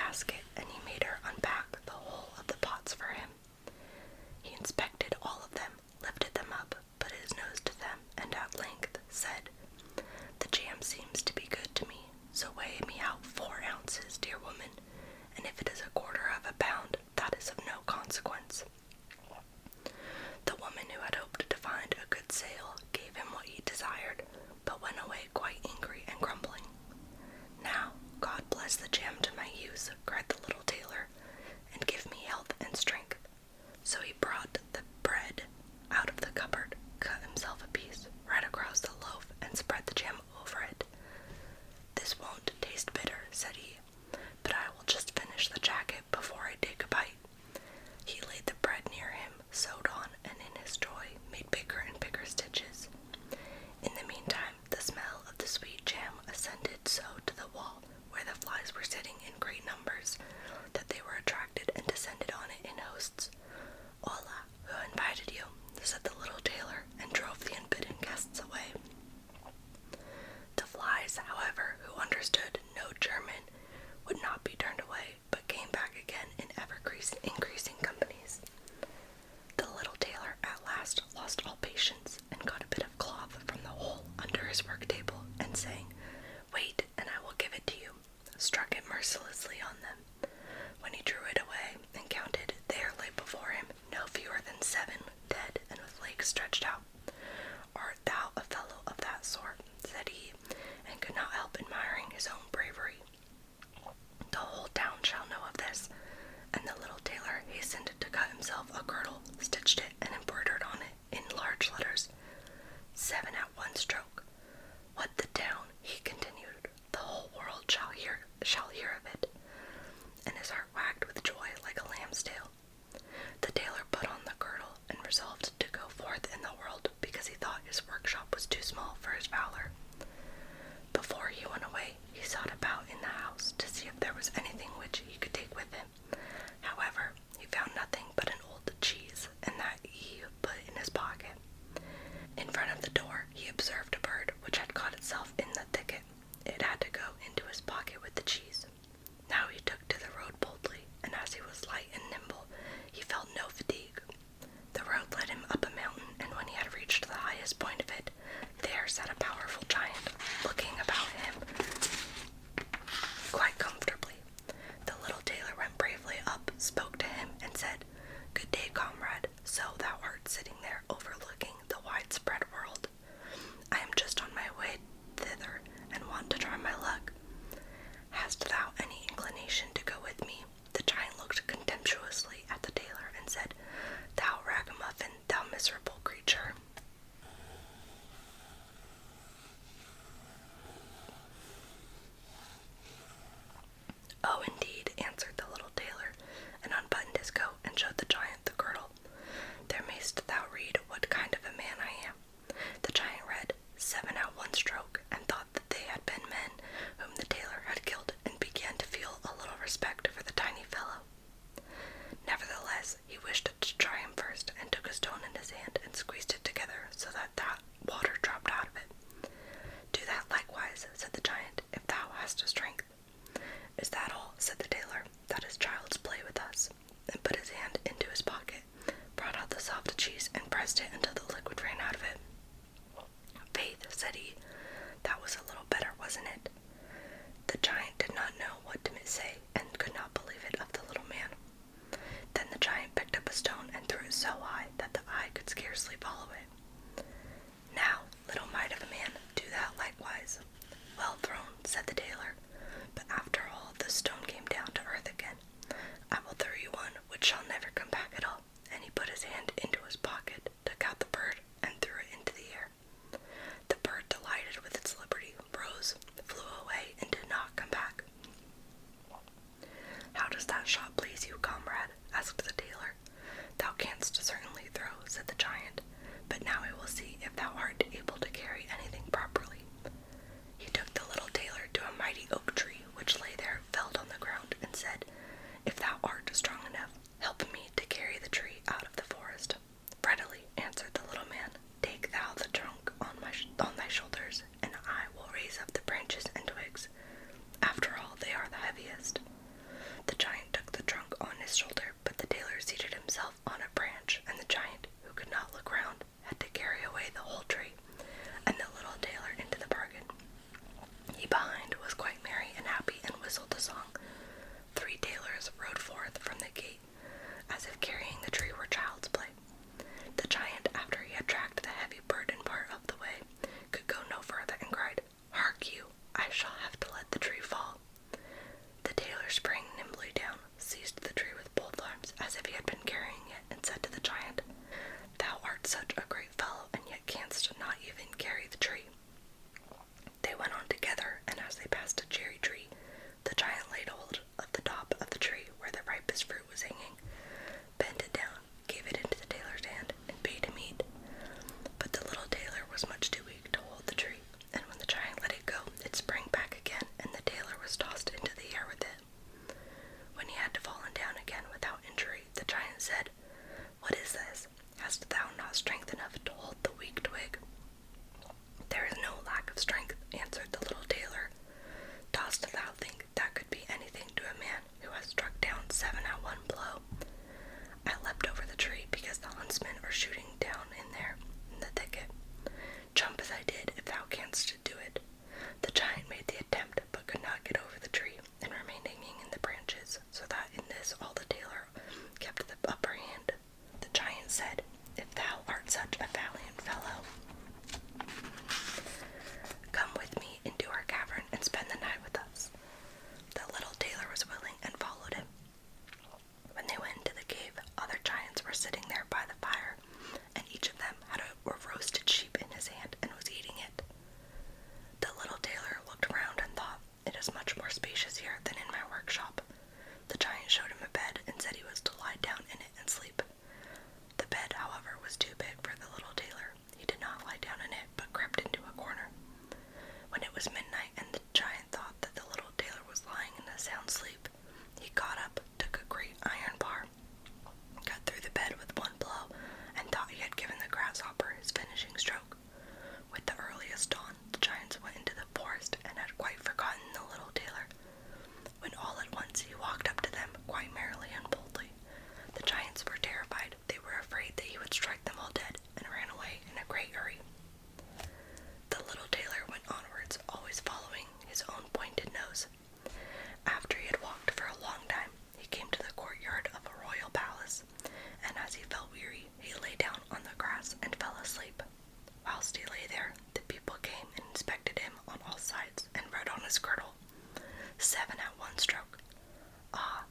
basket, and he made her unpack the whole of the pots for him. He inspected all of them, lifted them up, put his nose to them, and at length said, "The jam seems to be good to me, so weigh me out 4 ounces, dear woman, and if it is a quarter of a pound, that is of no consequence." The woman, who had hoped to find a good sale, gave him what he desired, but went away quite angry and grumbling. "Now, God bless the jam to my use," cried the little tailor, "and give me health and strength." So he brought the bread out of the cupboard, cut himself a piece right across the loaf, and spread the jam over it. "This won't taste bitter," said he, "but I will just finish the jacket before I take a bite." He laid the bread near him, sewed on, and in his joy made bigger and bigger stitches. In the meantime, the smell of the sweet jam ascended so to the wall, where the flies were sitting in great numbers, that they were attracted and descended on it in hosts. "Hola, who invited you?" said the little tailor, and drove the unbidden guests away. The flies, however, who understood no German, would not be turned away, but came back again in ever-increasing companies. The little tailor at last lost all patience, and got a bit of cloth from the hole under his work-table, and saying, "Wait, and I will give it to you," struck it mercilessly on them. When he drew it away and counted, there lay before him no fewer than 7, dead and with legs stretched out. "Art thou a fellow of that sort?" said he, and could not help admiring his own bravery. "The whole town shall know of this," and the little tailor hastened to cut himself a girdle, stitched it, and embroidered on it, in large letters, 7 at one stroke. "What the town," he continued, "the whole world shall hear of it," and his heart wagged with joy like a lamb's tail. The tailor put on the girdle, and resolved to go forth in the world, because he thought his workshop was too small for his valor. Before he went away, he sought about in the house to see if there was anything which he could take with him. However, he found nothing but an old cheese, and that he put in his pocket. In front of the door he observed a bird which had caught itself in the thicket. It had to go into his pocket with the cheese. Now he took to the road boldly, and as he was light and nimble, he felt no fatigue. The road led him up a mountain, and when he had reached the highest point of it, there sat a powerful giant, looking about him quite comfortably. The little tailor went bravely up, spoke to him, and said, "Good day, comrade, so thou art sitting there overlooking the widespread world. I am just on my way thither, and want to try my luck. Hast thou any inclination to go with me?" The giant looked contemptuously at the tailor, and said, "Thou ragamuffin, thou miserable creature." "Oh, indeed," answered the little tailor, and unbuttoned his coat, and showed the giant the girdle. "There mayst thou read what kind of a man I am." The giant read 7 at one stroke, and thought that they had been men whom the tailor had killed, and began to feel a little respect for the tiny fellow. Nevertheless, he wished to try him first, and took a stone in his hand, and squeezed it together, so that water dropped out of it. "Do that likewise," said the giant, "if thou hast strength." "Is that all?" said the tailor. "That is child's play with us," and put his hand into his pocket, brought out the soft cheese, and pressed it until the liquid ran out of it. "Faith," said he, "that was a little better, wasn't it?" The giant did not know what to say, and could not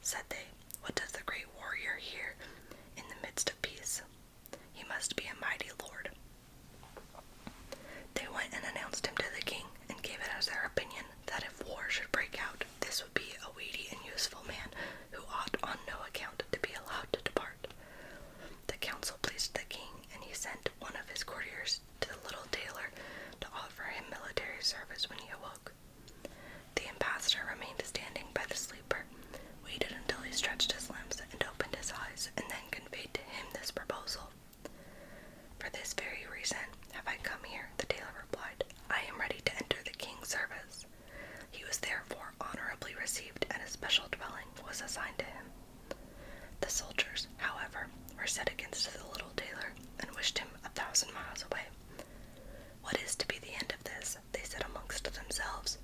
said they. What does the great warrior here in the midst of peace? He must be a mighty lord. They went and announced him to the king, and gave it as their opinion that if war should break out, this would be a weighty and useful man, who ought on no account to be allowed to depart. The council pleased the king, and he sent one of his courtiers to the little tailor to offer him military service when he awoke. The ambassador remained standing by the sleeper, waited until he stretched his limbs and opened his eyes, and then conveyed to him this proposal. For this very reason have I come here, the tailor replied. I am ready to enter the king's service. He was therefore honorably received, and a special dwelling was assigned to him. The soldiers, however, were set against the little tailor, and wished him 1,000 miles away. What is to be the end of this? They said amongst themselves.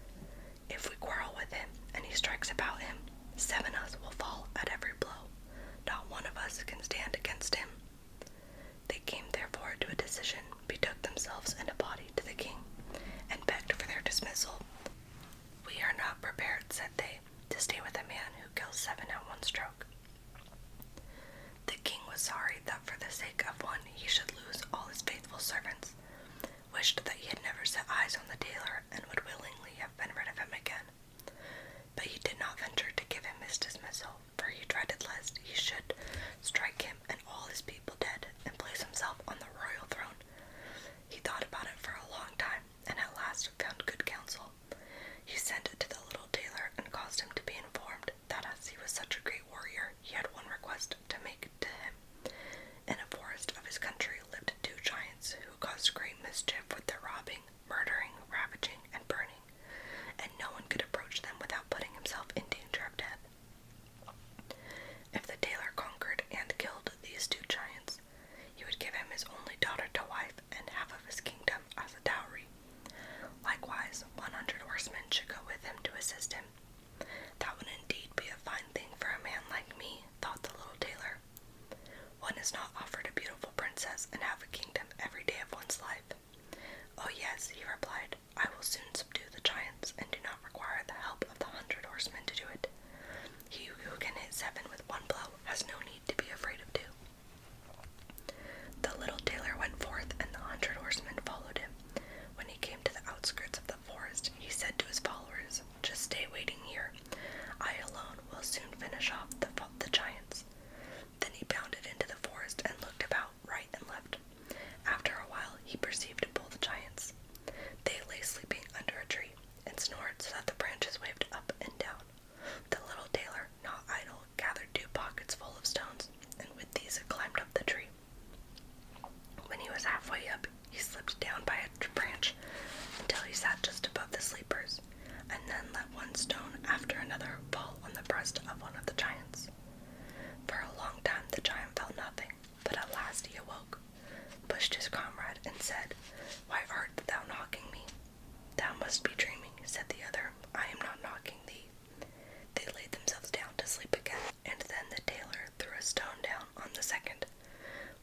If we quarrel with him, and he strikes about him, 7 of us will fall at every blow. Not one of us can stand against him. They came therefore to a decision, betook themselves in a body to the king, and begged for their dismissal. We are not prepared, said they, to stay with a man who kills 7 at one stroke. The king was sorry that for the sake of one he should lose all his faithful servants, wished that he had never set eyes on the tailor, and would willingly have been rid of him again. But he did not venture to give him his dismissal, for he dreaded lest he should strike him and all his people dead, and place himself on the royal throne. He thought about it for a long time, and at last found good counsel. He sent to the little tailor, and caused him to be informed that as he was such a great warrior, he had one request to make to him. In a forest of his country lived 2 giants, who caused great mischief with their robbing, murdering, ravaging, and burning, and no one could approach them without putting himself in danger of death. If the tailor conquered and killed these 2 giants, he would give him his only daughter to wife, and half of his kingdom as a dowry. Likewise, 100 horsemen should go with him to assist him. That would indeed be a fine thing for a man like me, thought the little tailor. One is not offered a beautiful princess and have a kingdom every day of one's life. Oh yes, he replied, I will soon subdue the giants, and do not require the help of the 100 horsemen to do it. He who can hit 7 with 1 blow has no need to be afraid of 2. The little tailor went forth, and the 100 horsemen followed him. When he came to the outskirts of the forest, he said to his followers, just stay waiting here. I alone will soon finish off the giants. Then he bounded into the forest and looked about right and left. After a while he perceived both giants. They lay sleeping under a tree, and snored so that the branches waved up and down. The little tailor, not idle, gathered 2 pockets full of stones, and with these climbed up the tree. When he was halfway up, he slipped down by a branch until he sat just above the sleepers, and then let one stone after another fall on the breast of one of the giants. For a long time the giant felt nothing, but at last he awoke, pushed his comrade, and said, Why art thou knocking me? Thou must be dreaming, said the other. I am not knocking thee. They laid themselves down to sleep again, and then the tailor threw a stone down on the second.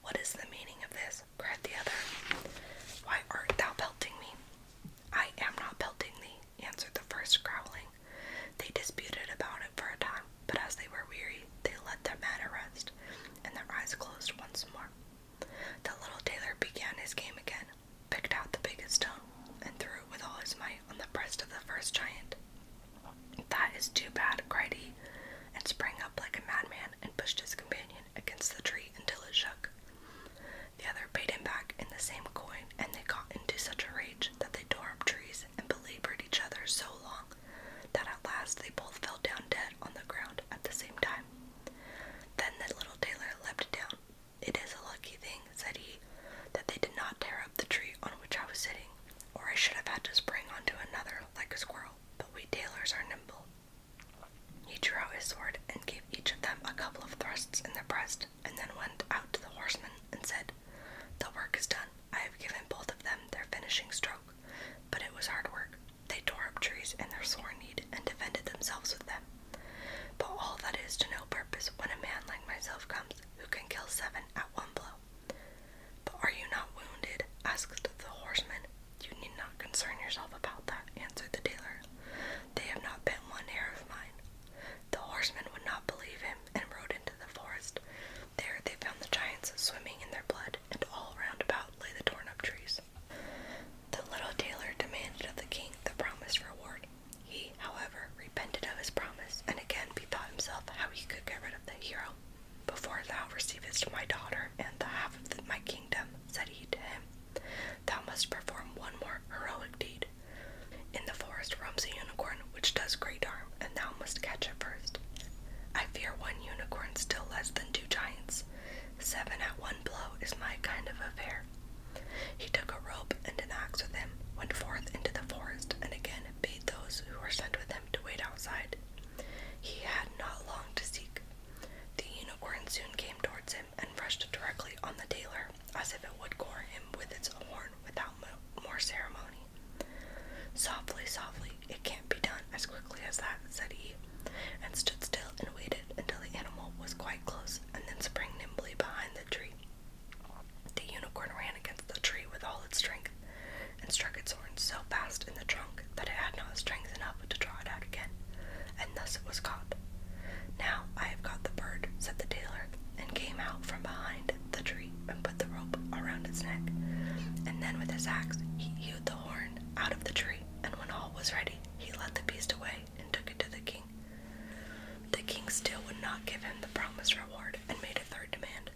What is the meaning of this? Cried the other. Why art thou pelting me? I am not pelting thee, answered the first, growling. They disputed about it for a time, but as they were weary, they let their matter rest, and their eyes closed once more. The little tailor began his game again, picked out the biggest stone, and threw it with all his might on the breast of the first giant. That is too bad, cried he, and sprang up like a madman and pushed his companion against the tree until it shook. The other paid him back in the same coin, and they got into such a rage that they tore up trees and belabored each other so long that at last they both fell down dead on the ground at the same time. Then the little tailor leapt down. It is a lucky thing, said he, that they did not tear up the tree on which I was sitting, or I should have had to spring onto another like a squirrel, but we tailors are nimble. He drew is my daughter and the half of my kingdom," said he to him. "Thou must perform one more heroic deed. In the forest roams a unicorn which does great harm, and thou must catch it first. I fear one unicorn still less than 2 giants. 7 at one blow is my kind of affair." He took a rope and an axe with him, went forth into the forest, and again bade those who were sent with him to wait outside. He had not long to seek. The unicorn soon came towards him and rushed directly on the tailor, as if it would gore him with its horn without more ceremony. "Softly, softly, it can't be done as quickly as that," said he, and stood still and waited until the animal was quite close, and then sprang nimbly behind the tree. The unicorn ran against the tree with all its strength, and struck its horn so fast in the trunk that it had not strength enough to draw it out again, and thus it was caught. "Now I have got the bird," said the tailor, and came out from behind the tree and put the rope around its neck, and then with his axe he hewed the horn out of the tree, and when all was ready he led the beast away and took it to the king. The king still would not give him the promised reward, and made a third demand.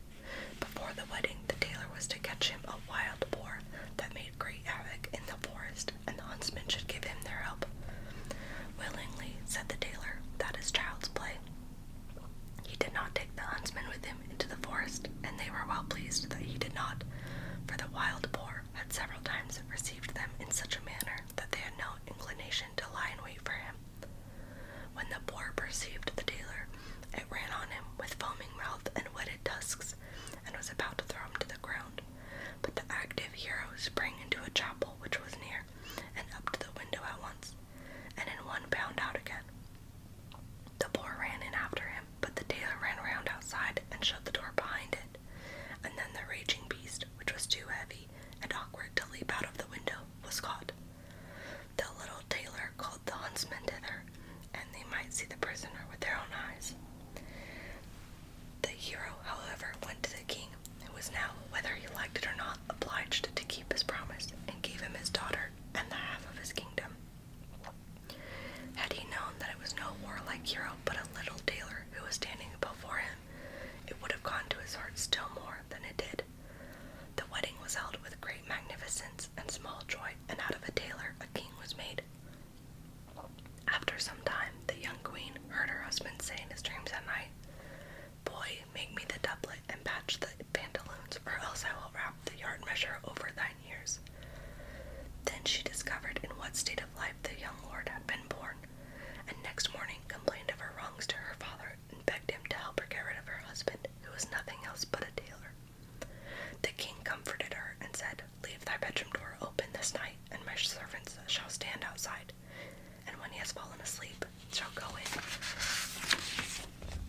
Before the wedding the tailor was to catch him a wild boar that made great havoc in the forest, and the huntsmen should give him their help. "Willingly," said the tailor, "that is child's play." He did not take the huntsmen with him into the forest, and they were well pleased that he did not, for the wild boar had several times received them in such a manner that they had no inclination to lie in wait for him. When the boar perceived the tailor, it ran on him with foaming mouth and whetted tusks, and was about to throw him to the ground. But the active hero sprang into a chapel which was near, and up to the window at once, and in one bound out again. The boar ran in after him, but the tailor ran round outside and shut the door behind it, and then the raging beast, which was too heavy and awkward to leap out of the window, was caught. The little tailor called the huntsmen thither, and they might see the prisoner with their own eyes. The hero, however, went to the king, who was now, whether he liked it or not, obliged to keep his promise, and gave him his daughter and the half of his kingdom. Had he known that it was no warlike hero but a little tailor who was standing before him, it would have gone to his heart still more than it did. The wedding was held with great magnificence and small joy, and out of a tailor a king was made. After some time the young queen heard her husband say in his dreams at night, "Boy, make me the doublet and patch the pantaloons, or else I will wrap the yard measure over thine ears." Then she discovered in what state of life the young lord had been born, and next morning complained of her wrongs to her father, and begged him to help her get rid of her husband, who was nothing else but a tailor. The king comforted her and said, "Leave thy bedroom door open this night, and my servants shall stand outside, and when he has fallen asleep, shall go in,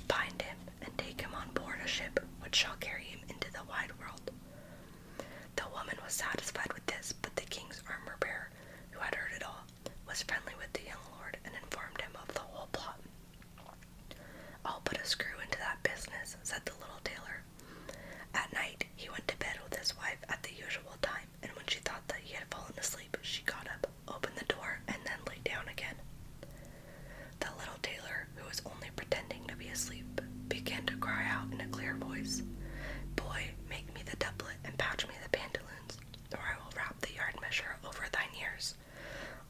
bind him, and take him on board a ship which shall carry him into the wide world." The woman was satisfied with this, but the king's armor-bearer, who had heard it all, was friendly with the young lord, and informed him of the whole plot. "I'll put a screw into that business," said the little tailor. At night he went to bed with his wife at the usual time, and when she thought that he had fallen asleep, she got up, opened the door, and then lay down again. The little tailor, who was only pretending to be asleep, began to cry out in a clear voice, "Boy, make me the doublet and patch me the pantaloons, or I will wrap the yard measure over thine ears.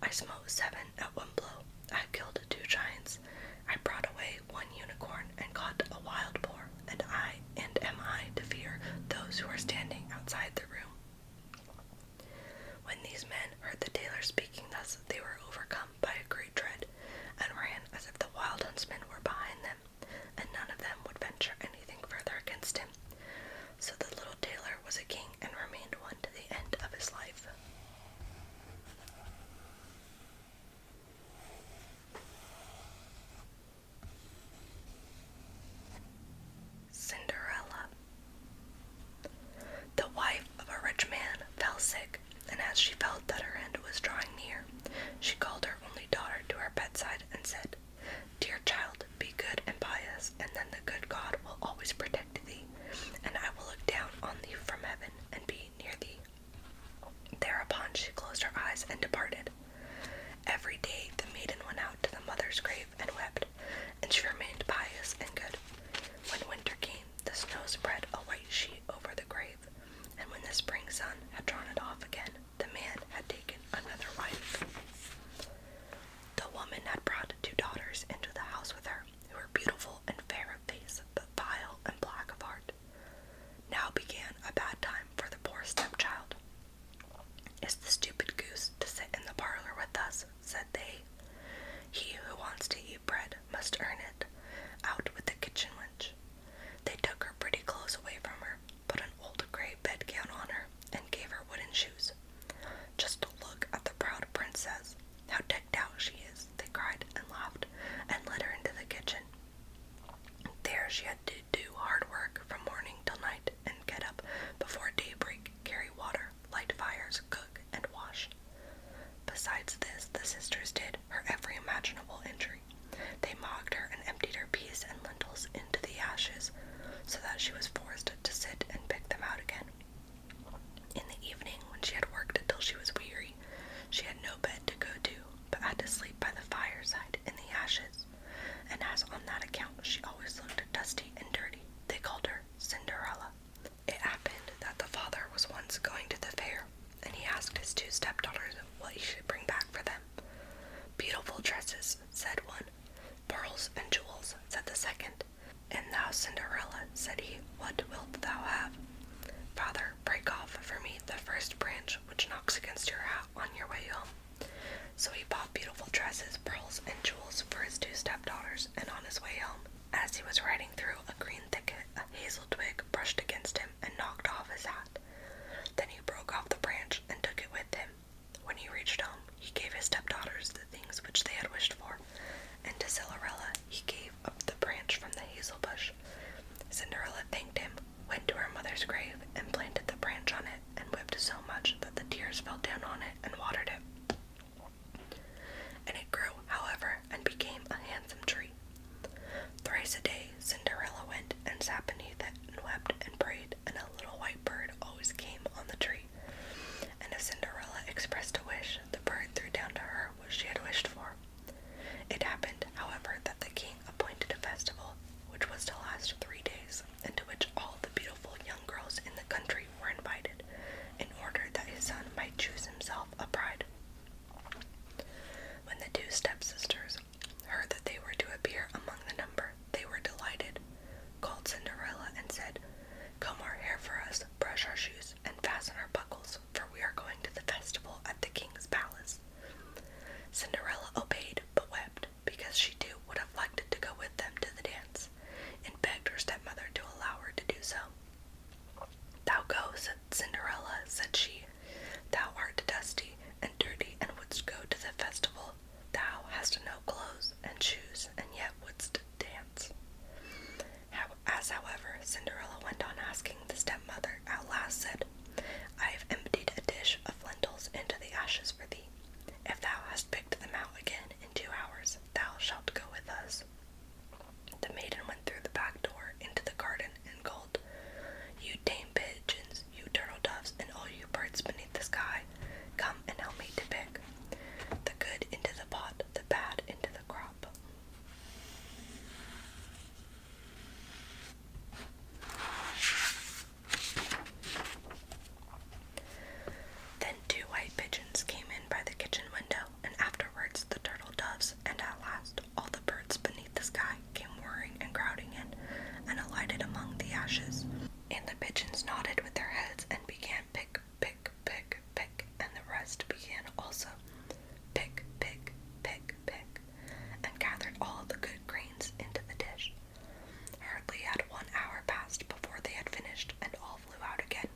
I smote 7 at one blow. I killed 2 giants. I brought away 1 unicorn and caught a wild boar, and am I to fear those who are standing outside the room?" When these men heard the tailor speaking thus, they were overcome by a great dread, and ran as if the wild huntsmen were behind them, and none of them would venture anything further against him. So the little tailor was a king, and remained one to the end of his life. Cinderella. The wife of a rich man fell sick, and as she felt that her end was drawing near, she called her only daughter to her bedside and said, "Dear child, be good and pious, and then the good God will always protect thee, and I will look down on thee from heaven and be near thee." Thereupon she closed her eyes and departed. Every day the maiden went out to the mother's grave and wept, and she remained pious and good. When winter came, the snow spread a she had to do hard work from morning till night and get up before daybreak, carry water, light fires, cook, and wash. Besides this, the sisters did her every imaginable injury. They mocked her and emptied her peas and lentils into the ashes, so that she was forced to sit and pick them out again. In the evening, when she had worked until she was weary, she had no bed to go to, but had to sleep by the fireside in the ashes, and as on that account she always looked dusty and dirty, they called her Cinderella. It happened that the father was once going to the fair, and he asked his two stepdaughters what he should bring back for them. Beautiful dresses, said one. Pearls and jewels, said the second. And thou, Cinderella, said he, what wilt thou have? Father, break off for me the first branch which knocks against your hat on your way home. So he bought beautiful dresses, pearls, and jewels for his two stepdaughters, and on his way home, as he was riding through a green thicket, a hazel twig brushed against him and knocked off his hat. Then he broke off the branch and took it with him. When he reached home, he gave his stepdaughters the things which they had wished for, and to Cinderella he gave up the branch from the hazel bush. Cinderella thanked him, went to her mother's grave, and planted the branch on it, and wept so much that the tears fell down on it and watered it. And it grew, however, and became a handsome tree. Thrice a day Cinderella went and sat beneath it and wept and prayed, and a little white bird always came on the tree. And if Cinderella expressed a wish, the bird threw down to her what she had wished for. It happened, however, that the king appointed a festival, which was to last 3 days, and to which all the beautiful young girls in the country were invited, in order that his son might choose himself a bride. When the two stepsisters heard that they were to appear among the number, they were delighted, called Cinderella, and said, "Comb our hair for us, brush our shoes, and fasten our buckles, for we are going to the festival at the king's palace." Cinderella obeyed, but wept, because she too would have liked to go with them to the dance, and begged her stepmother to allow her to do so. "Thou go," said Cinderella, said she. "Thou art dusty and dirty, and wouldst go to the festival. Thou hast no clothes and shoes, and yet wouldst dance." However, Cinderella went on asking, the stepmother at last said, "I have emptied a dish of lentils into the ashes for thee. If thou hast picked them out again in 2 hours, thou shalt go with us." The maiden went through the back door into the garden and called, "You tame pigeons, you turtle doves, and all you birds beneath the sky, come and help me to pick the good into the pot, the bad into the crop." Then 2 white pigeons came in by the kitchen window, and afterwards the turtle doves, and at last all the birds beneath the sky came whirring and crowding in, and alighted among the ashes. And the pigeons nodded with their heads and began pick, pick, pick, pick, and the rest began also pick, pick, pick, pick, and gathered all the good grains into the dish. Hardly had 1 hour passed before they had finished, and all flew out again.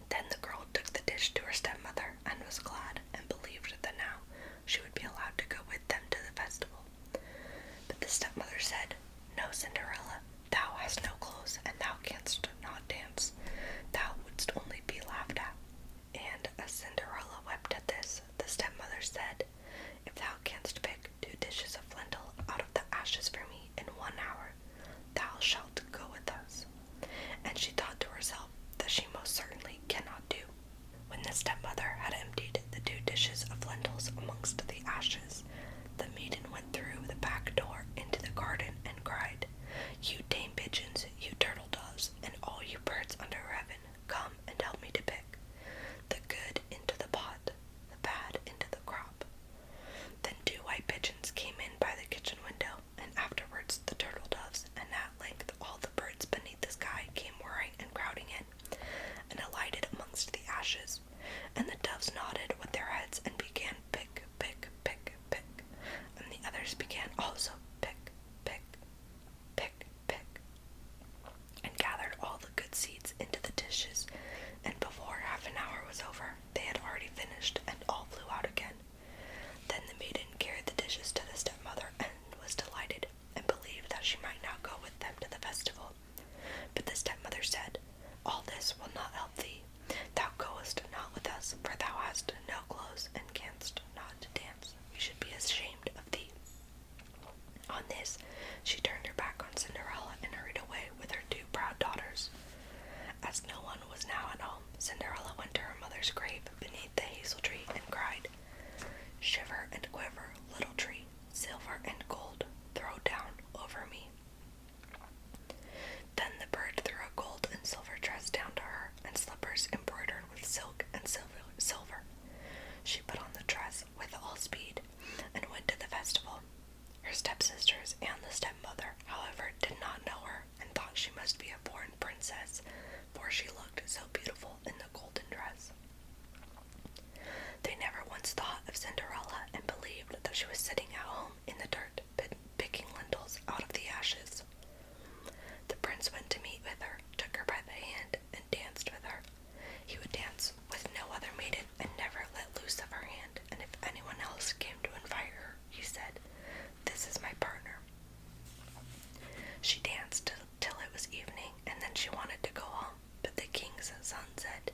Then the girl took the dish to her stepmother, and was glad, and believed that now she would be allowed to go with them to the festival. But the stepmother said, "No, Cinderella, thou hast no clothes, and thou canst not dance. Thou wouldst only be laughed at." And as Cinderella wept at this, the stepmother said, "If thou canst pick 2 dishes of lentil out of the ashes for me in 1 hour, thou shalt go with us." And she thought to herself that she most certainly cannot do. When the stepmother had emptied the 2 dishes of lentils amongst the ashes, the maiden went through the back door into the garden and cried, "You tame pigeons, you turtle doves, and all She danced till it was evening, and then she wanted to go home. But the king's son said,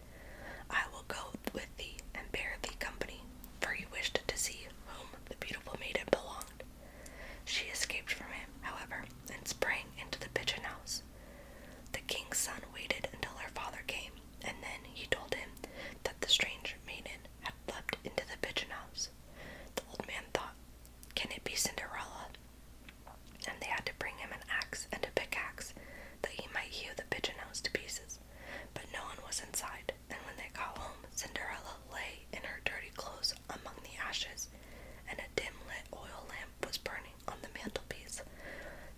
I will go with thee and bear thee company, for he wished to see whom the beautiful maiden belonged. She escaped from him, however, and sprang into the pigeon house. The king's son waited until her father came, and then he told him that the strange maiden had leapt into the pigeon house. The old man thought, can it be Cinderella? And they had to bring him an axe and a pickaxe, that he might hew the pigeon house to pieces. But no one was inside, and when they got home, Cinderella lay in her dirty clothes among the ashes, and a dim-lit oil lamp was burning on the mantelpiece.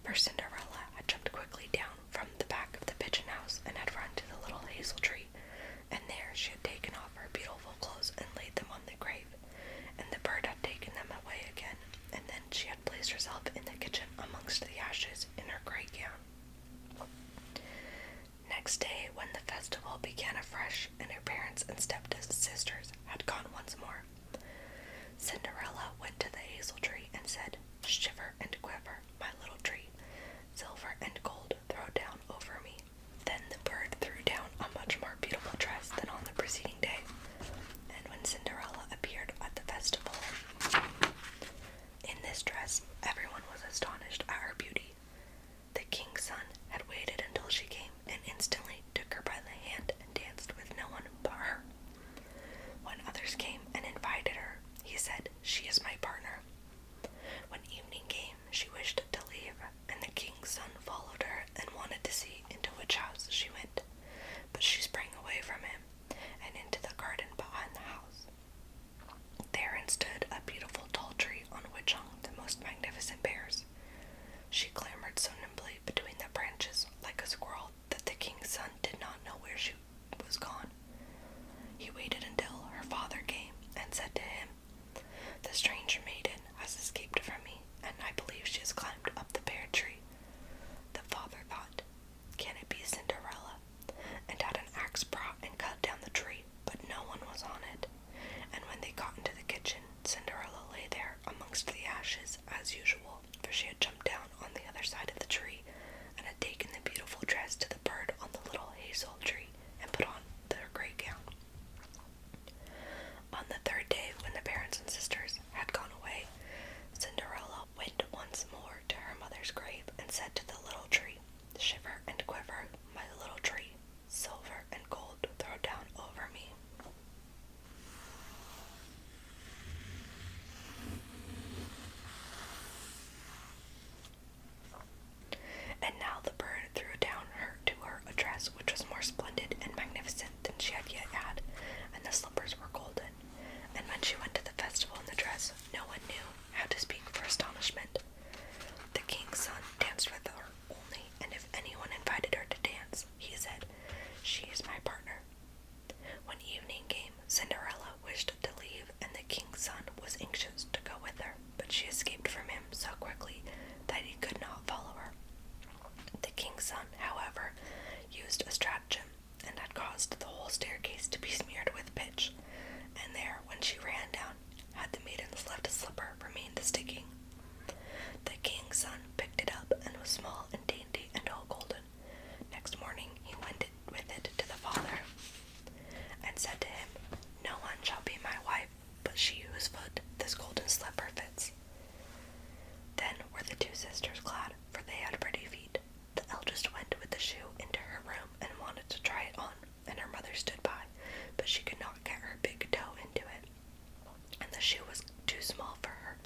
For Cinderella had jumped quickly down from the back of the pigeon house and had run to the little hazel tree, and there she had taken off her beautiful clothes and laid them on the grave, and the bird had taken them away again, and then she had placed herself in the kitchen amongst the ashes in her grey gown. Next day, when the festival began afresh, and her parents and step-sisters had gone once more, Cinderella went to the hazel tree and said, Shiver and quiver, my little tree, silver and gold throw down over me. Then the bird threw down a much more beautiful dress than on the preceding day, and when Cinderella appeared at the festival in this dress, everyone was astonished at her beauty. The king's son had waited until she came, and instantly took her by the hand and danced with no one but her. When others came and invited her, he said, She is my partner. When evening came, she wished to leave, and the king's son followed her and wanted to see into which house she went. But she sprang away from him and into the garden behind the house. Therein stood a beautiful tall tree on which hung the most magnificent pears. She clambered so nimbly between the branches like a squirrel that the king's son did not know where she was gone. He waited until her father came and said to him, The strange maiden has escaped from me, and I believe she has climbed up the pear tree. The father thought, Can it be Cinderella? And had an axe brought and cut down the tree, but no one was on it. And when they got into the kitchen, Cinderella lay there amongst the ashes as usual, for she had jumped down on the other side of the tree, and had taken the beautiful dress to the bird on the little hazel tree, and put on their grey gown. On the third day, when the parents and sisters had gone away, Cinderella went once more to her mother's grave, and said to the little tree, Shiver and quiver, my little tree, silver and gold throw down over me. And now the bird threw down to her a dress which was more splendid and magnificent than she had yet had, and the slippers were golden. And when she went to the festival in the dress, no one knew how to speak for astonishment. The king's son danced with her only, and if anyone invited her to dance, he said, She is my partner. When evening came, Cinderella wished to leave, and the king's son was anxious to go with her, but she escaped from him so quickly that he could not follow her. The king's son, however, used a stratagem, and had caused the whole staircase to be smeared with pitch, and there, when she ran down, had the maiden's left slipper remained sticking. The king's son picked it up, and was small and dainty and all golden. Next morning he went with it to the father, and said to him, No one shall be my wife, but she whose foot this golden slipper fits. Then were the two sisters glad, for they had pretty feet. The eldest went with the shoe into her room, and wanted to try it on, and her mother stood by, but she could not get her big toe into it, and the shoe was too small for her.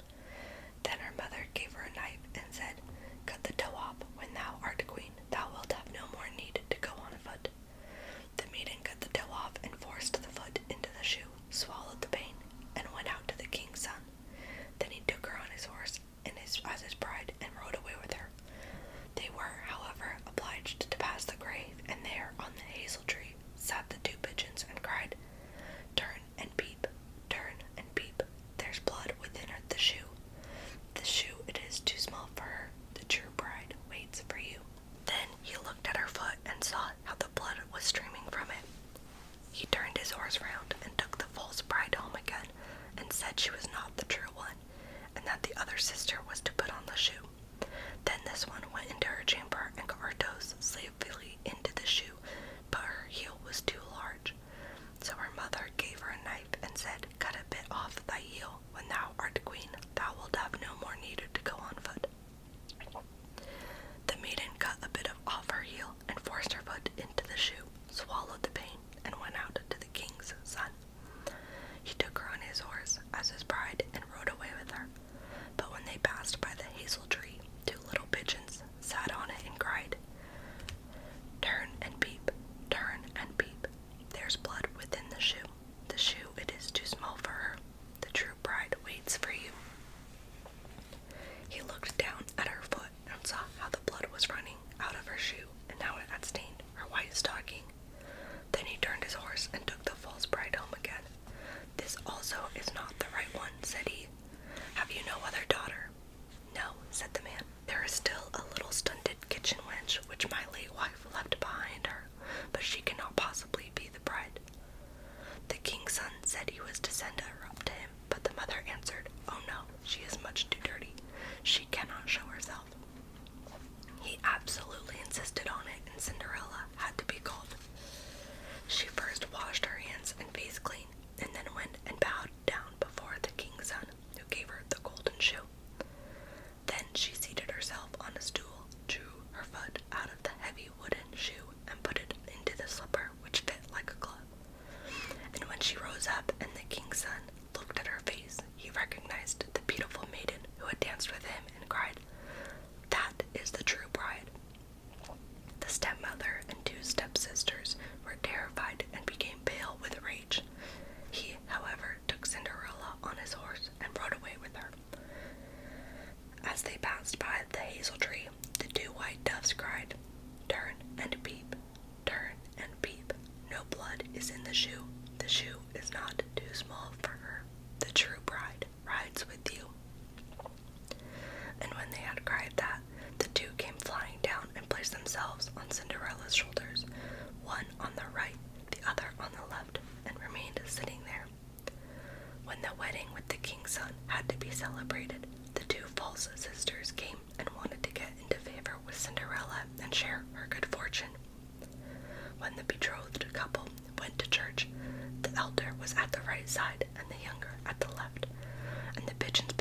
Then her mother gave her a knife, and said, Cut the toe off. When thou art queen, thou wilt have no more need to go on foot. The maiden cut the toe off, and forced the foot into the shoe, swallowed the pain, and went out to the king's son. Then he took her on his horse as his bride, and rode away with her. They were, however, obliged to pass the grave, and there, on the hazel tree, sat the two pigeons, and cried, Turn and peep, there's blood within the shoe. The shoe it is too small for her, the true bride waits for you. Then he looked at her foot, and saw how the blood was streaming from it. He turned his horse round, and took the false bride home again, and said she was not the true one, and that the other sister was to put on the shoe. Then this one went into her chamber, voice cried, "Turn and peep, turn and peep. No blood is in the shoe. The shoe is not too small for her. The true bride rides with you." And when they had cried that, the two came flying down and placed themselves on Cinderella's shoulders, one on the right, the other on the left, and remained sitting there. When the wedding with the king's son had to be celebrated, the two false sisters came and wanted to get into favor with Cinderella and share her good fortune. When the betrothed couple went to church, the elder was at the right side and the younger at the left, and the pigeons